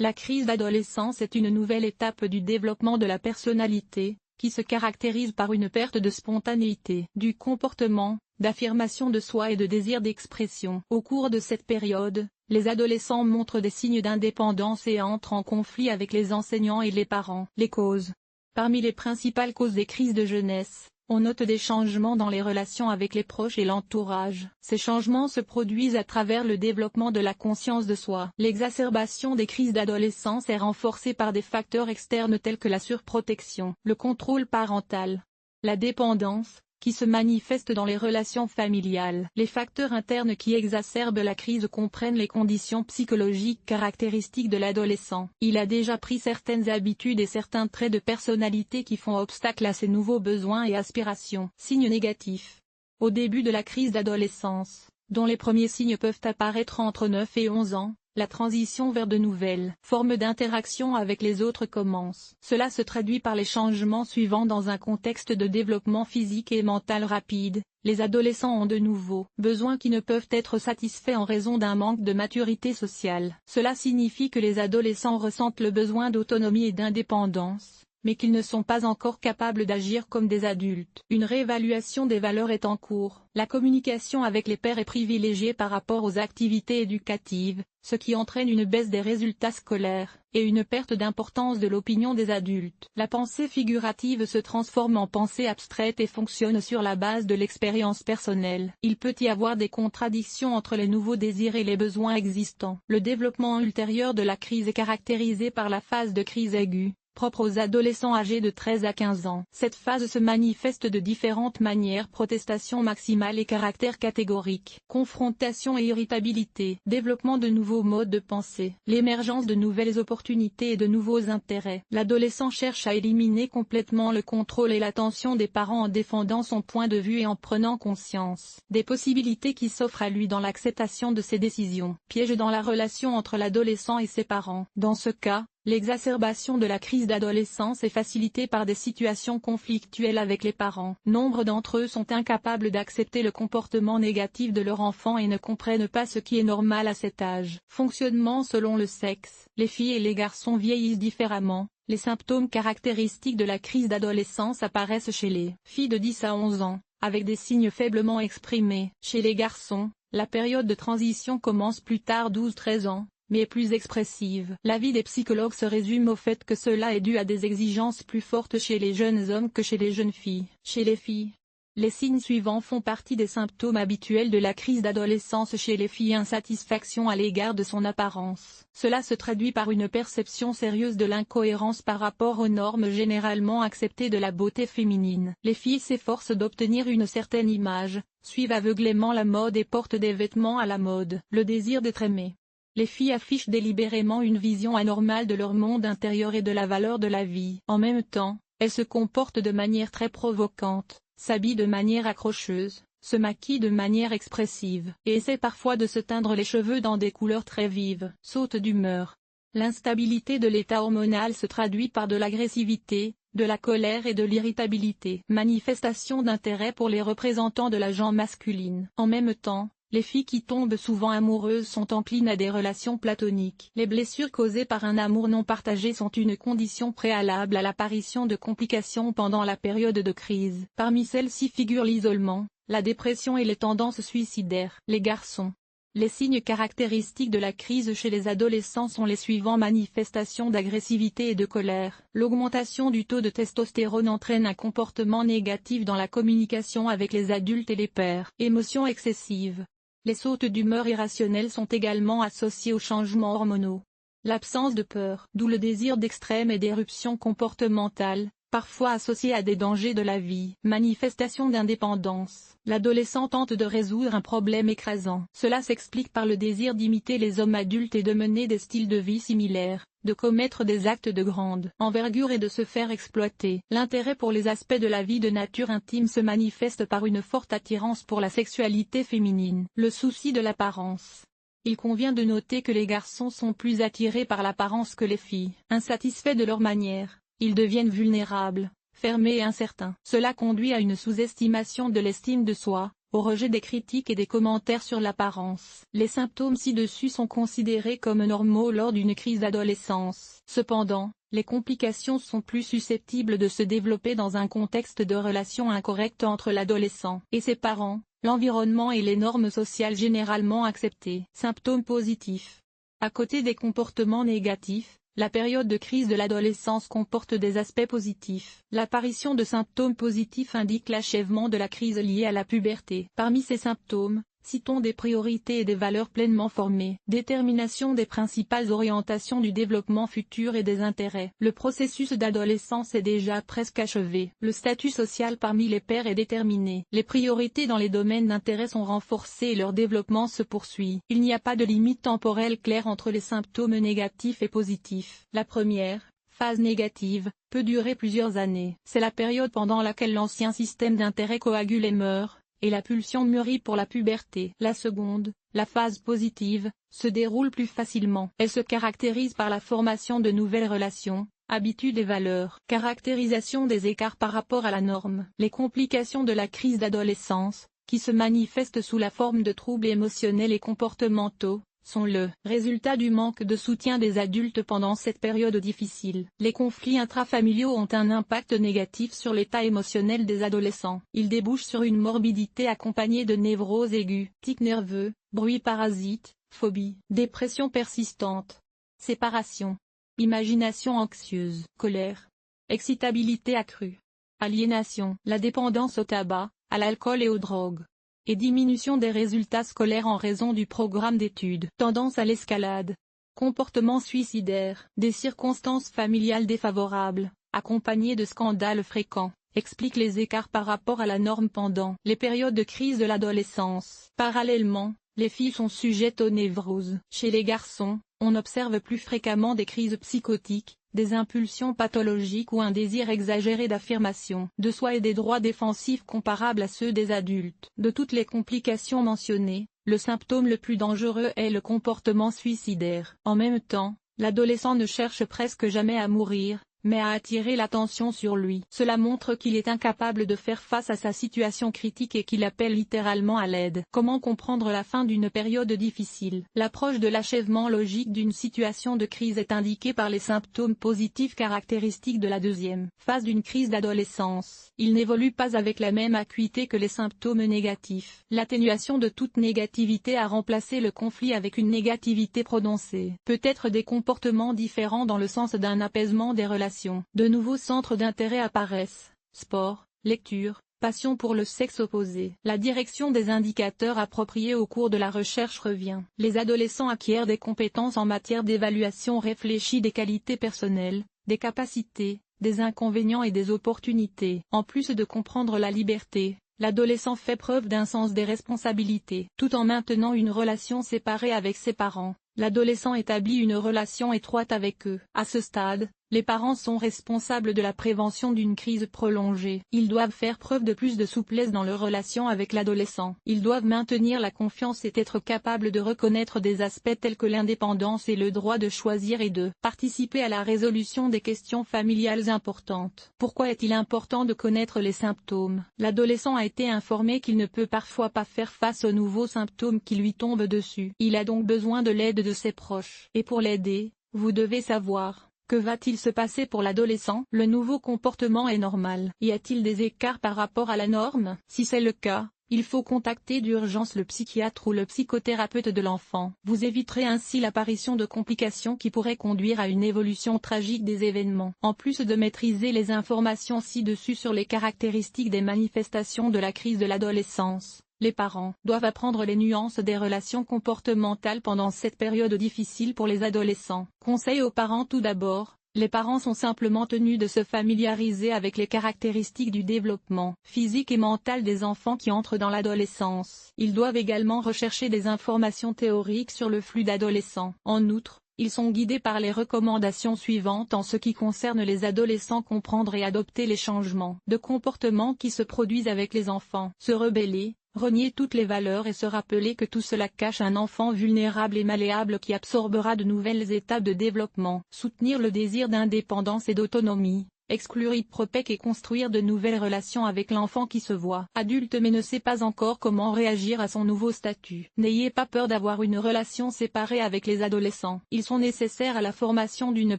La crise d'adolescence est une nouvelle étape du développement de la personnalité, qui se caractérise par une perte de spontanéité, du comportement, d'affirmation de soi et de désir d'expression. Au cours de cette période, les adolescents montrent des signes d'indépendance et entrent en conflit avec les enseignants et les parents. Les causes. Parmi les principales causes des crises de jeunesse, on note des changements dans les relations avec les proches et l'entourage. Ces changements se produisent à travers le développement de la conscience de soi. L'exacerbation des crises d'adolescence est renforcée par des facteurs externes tels que la surprotection, le contrôle parental, la dépendance, qui se manifeste dans les relations familiales. Les facteurs internes qui exacerbent la crise comprennent les conditions psychologiques caractéristiques de l'adolescent. Il a déjà pris certaines habitudes et certains traits de personnalité qui font obstacle à ses nouveaux besoins et aspirations. Signes négatifs. Au début de la crise d'adolescence, dont les premiers signes peuvent apparaître entre 9 et 11 ans, la transition vers de nouvelles formes d'interaction avec les autres commence. Cela se traduit par les changements suivants dans un contexte de développement physique et mental rapide. Les adolescents ont de nouveaux besoins qui ne peuvent être satisfaits en raison d'un manque de maturité sociale. Cela signifie que les adolescents ressentent le besoin d'autonomie et d'indépendance, mais qu'ils ne sont pas encore capables d'agir comme des adultes. Une réévaluation des valeurs est en cours. La communication avec les pairs est privilégiée par rapport aux activités éducatives, ce qui entraîne une baisse des résultats scolaires, et une perte d'importance de l'opinion des adultes. La pensée figurative se transforme en pensée abstraite et fonctionne sur la base de l'expérience personnelle. Il peut y avoir des contradictions entre les nouveaux désirs et les besoins existants. Le développement ultérieur de la crise est caractérisé par la phase de crise aiguë, propre aux adolescents âgés de 13 à 15 ans. Cette phase se manifeste de différentes manières: protestation maximale et caractère catégorique, confrontation et irritabilité, développement de nouveaux modes de pensée, l'émergence de nouvelles opportunités et de nouveaux intérêts. L'adolescent cherche à éliminer complètement le contrôle et l'attention des parents en défendant son point de vue et en prenant conscience des possibilités qui s'offrent à lui dans l'acceptation de ses décisions. Piège dans la relation entre l'adolescent et ses parents. Dans ce cas, l'exacerbation de la crise d'adolescence est facilitée par des situations conflictuelles avec les parents. Nombre d'entre eux sont incapables d'accepter le comportement négatif de leur enfant et ne comprennent pas ce qui est normal à cet âge. Fonctionnement selon le sexe. Les filles et les garçons vieillissent différemment. Les symptômes caractéristiques de la crise d'adolescence apparaissent chez les filles de 10 à 11 ans, avec des signes faiblement exprimés. Chez les garçons, la période de transition commence plus tard, 12-13 ans, mais est plus expressive. L'avis des psychologues se résume au fait que cela est dû à des exigences plus fortes chez les jeunes hommes que chez les jeunes filles. Chez les filles, les signes suivants font partie des symptômes habituels de la crise d'adolescence chez les filles: insatisfaction à l'égard de son apparence. Cela se traduit par une perception sérieuse de l'incohérence par rapport aux normes généralement acceptées de la beauté féminine. Les filles s'efforcent d'obtenir une certaine image, suivent aveuglément la mode et portent des vêtements à la mode. Le désir d'être aimée. Les filles affichent délibérément une vision anormale de leur monde intérieur et de la valeur de la vie. En même temps, elles se comportent de manière très provocante, s'habillent de manière accrocheuse, se maquillent de manière expressive, et essaient parfois de se teindre les cheveux dans des couleurs très vives. Saute d'humeur. L'instabilité de l'état hormonal se traduit par de l'agressivité, de la colère et de l'irritabilité. Manifestation d'intérêt pour les représentants de la genre masculine. En même temps, les filles qui tombent souvent amoureuses sont enclines à des relations platoniques. Les blessures causées par un amour non partagé sont une condition préalable à l'apparition de complications pendant la période de crise. Parmi celles-ci figurent l'isolement, la dépression et les tendances suicidaires. Les garçons. Les signes caractéristiques de la crise chez les adolescents sont les suivants: manifestations d'agressivité et de colère. L'augmentation du taux de testostérone entraîne un comportement négatif dans la communication avec les adultes et les pairs. Émotions excessives. Les sautes d'humeur irrationnelles sont également associées aux changements hormonaux. L'absence de peur, d'où le désir d'extrême et d'éruption comportementale, parfois associé à des dangers de la vie. Manifestation d'indépendance. L'adolescent tente de résoudre un problème écrasant. Cela s'explique par le désir d'imiter les hommes adultes et de mener des styles de vie similaires, de commettre des actes de grande envergure et de se faire exploiter. L'intérêt pour les aspects de la vie de nature intime se manifeste par une forte attirance pour la sexualité féminine. Le souci de l'apparence. Il convient de noter que les garçons sont plus attirés par l'apparence que les filles. Insatisfaits de leur manière, ils deviennent vulnérables, fermés et incertains. Cela conduit à une sous-estimation de l'estime de soi, au rejet des critiques et des commentaires sur l'apparence. Les symptômes ci-dessus sont considérés comme normaux lors d'une crise d'adolescence. Cependant, les complications sont plus susceptibles de se développer dans un contexte de relations incorrectes entre l'adolescent et ses parents, l'environnement et les normes sociales généralement acceptées. Symptômes positifs. À côté des comportements négatifs, la période de crise de l'adolescence comporte des aspects positifs. L'apparition de symptômes positifs indique l'achèvement de la crise liée à la puberté. Parmi ces symptômes, citons des priorités et des valeurs pleinement formées, détermination des principales orientations du développement futur et des intérêts. Le processus d'adolescence est déjà presque achevé. Le statut social parmi les pairs est déterminé. Les priorités dans les domaines d'intérêt sont renforcées et leur développement se poursuit. Il n'y a pas de limite temporelle claire entre les symptômes négatifs et positifs. La première, phase négative, peut durer plusieurs années. C'est la période pendant laquelle l'ancien système d'intérêt coagule et meurt, et la pulsion mûrit pour la puberté. La seconde, la phase positive, se déroule plus facilement. Elle se caractérise par la formation de nouvelles relations, habitudes et valeurs. Caractérisation des écarts par rapport à la norme. Les complications de la crise d'adolescence, qui se manifestent sous la forme de troubles émotionnels et comportementaux, sont le résultat du manque de soutien des adultes pendant cette période difficile. Les conflits intrafamiliaux ont un impact négatif sur l'état émotionnel des adolescents. Ils débouchent sur une morbidité accompagnée de névroses aiguës, tics nerveux, bruits parasites, phobie, dépression persistante, séparation, imagination anxieuse, colère, excitabilité accrue, aliénation, la dépendance au tabac, à l'alcool et aux drogues, et diminution des résultats scolaires en raison du programme d'études. Tendance à l'escalade. Comportement suicidaire. Des circonstances familiales défavorables, accompagnées de scandales fréquents, expliquent les écarts par rapport à la norme pendant les périodes de crise de l'adolescence. Parallèlement, les filles sont sujettes aux névroses. Chez les garçons, on observe plus fréquemment des crises psychotiques, des impulsions pathologiques ou un désir exagéré d'affirmation de soi et des droits défensifs comparables à ceux des adultes. De toutes les complications mentionnées, le symptôme le plus dangereux est le comportement suicidaire. En même temps, l'adolescent ne cherche presque jamais à mourir, mais à attirer l'attention sur lui. Cela montre qu'il est incapable de faire face à sa situation critique et qu'il appelle littéralement à l'aide. Comment comprendre la fin d'une période difficile? L'approche de l'achèvement logique d'une situation de crise est indiquée par les symptômes positifs caractéristiques de la deuxième phase d'une crise d'adolescence. Ils n'évoluent pas avec la même acuité que les symptômes négatifs. L'atténuation de toute négativité a remplacé le conflit avec une négativité prononcée. Peut-être des comportements différents dans le sens d'un apaisement des relations. De nouveaux centres d'intérêt apparaissent, sport, lecture, passion pour le sexe opposé. La direction des indicateurs appropriés au cours de la recherche revient. Les adolescents acquièrent des compétences en matière d'évaluation réfléchie des qualités personnelles, des capacités, des inconvénients et des opportunités. En plus de comprendre la liberté, l'adolescent fait preuve d'un sens des responsabilités. Tout en maintenant une relation séparée avec ses parents, l'adolescent établit une relation étroite avec eux. À ce stade, les parents sont responsables de la prévention d'une crise prolongée. Ils doivent faire preuve de plus de souplesse dans leur relation avec l'adolescent. Ils doivent maintenir la confiance et être capables de reconnaître des aspects tels que l'indépendance et le droit de choisir et de participer à la résolution des questions familiales importantes. Pourquoi est-il important de connaître les symptômes? L'adolescent a été informé qu'il ne peut parfois pas faire face aux nouveaux symptômes qui lui tombent dessus. Il a donc besoin de l'aide de ses proches. Et pour l'aider, vous devez savoir. Que va-t-il se passer pour l'adolescent? Le nouveau comportement est normal. Y a-t-il des écarts par rapport à la norme? Si c'est le cas, il faut contacter d'urgence le psychiatre ou le psychothérapeute de l'enfant. Vous éviterez ainsi l'apparition de complications qui pourraient conduire à une évolution tragique des événements. En plus de maîtriser les informations ci-dessus sur les caractéristiques des manifestations de la crise de l'adolescence, les parents doivent apprendre les nuances des relations comportementales pendant cette période difficile pour les adolescents. Conseil aux parents. Tout d'abord, les parents sont simplement tenus de se familiariser avec les caractéristiques du développement physique et mental des enfants qui entrent dans l'adolescence. Ils doivent également rechercher des informations théoriques sur le flux d'adolescents. En outre, ils sont guidés par les recommandations suivantes en ce qui concerne les adolescents: comprendre et adopter les changements de comportement qui se produisent avec les enfants, se rebeller, renier toutes les valeurs et se rappeler que tout cela cache un enfant vulnérable et malléable qui absorbera de nouvelles étapes de développement. Soutenir le désir d'indépendance et d'autonomie, exclure Ipropec et construire de nouvelles relations avec l'enfant qui se voit adulte mais ne sait pas encore comment réagir à son nouveau statut. N'ayez pas peur d'avoir une relation séparée avec les adolescents. Ils sont nécessaires à la formation d'une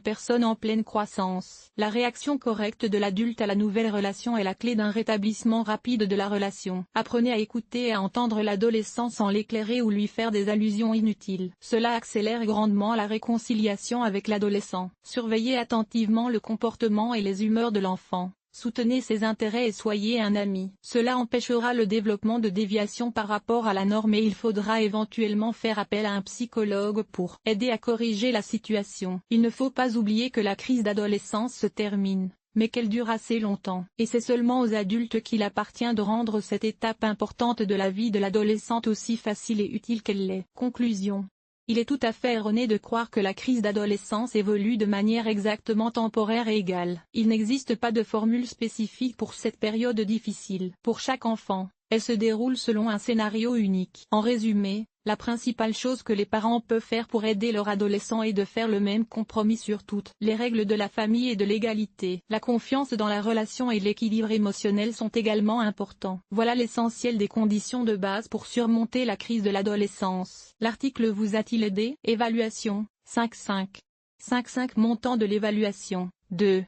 personne en pleine croissance. La réaction correcte de l'adulte à la nouvelle relation est la clé d'un rétablissement rapide de la relation. Apprenez à écouter et à entendre l'adolescent sans l'éclairer ou lui faire des allusions inutiles. Cela accélère grandement la réconciliation avec l'adolescent. Surveillez attentivement le comportement et les humeurs de l'enfant. Soutenez ses intérêts et soyez un ami. Cela empêchera le développement de déviation par rapport à la norme et il faudra éventuellement faire appel à un psychologue pour aider à corriger la situation. Il ne faut pas oublier que la crise d'adolescence se termine, mais qu'elle dure assez longtemps. Et c'est seulement aux adultes qu'il appartient de rendre cette étape importante de la vie de l'adolescente aussi facile et utile qu'elle l'est. Conclusion. Il est tout à fait erroné de croire que la crise d'adolescence évolue de manière exactement temporaire et égale. Il n'existe pas de formule spécifique pour cette période difficile. Pour chaque enfant, elle se déroule selon un scénario unique. En résumé, la principale chose que les parents peuvent faire pour aider leur adolescent est de faire le même compromis sur toutes les règles de la famille et de l'égalité. La confiance dans la relation et l'équilibre émotionnel sont également importants. Voilà l'essentiel des conditions de base pour surmonter la crise de l'adolescence. L'article vous a-t-il aidé? Évaluation 5.5. 5.5 Montant de l'évaluation 2.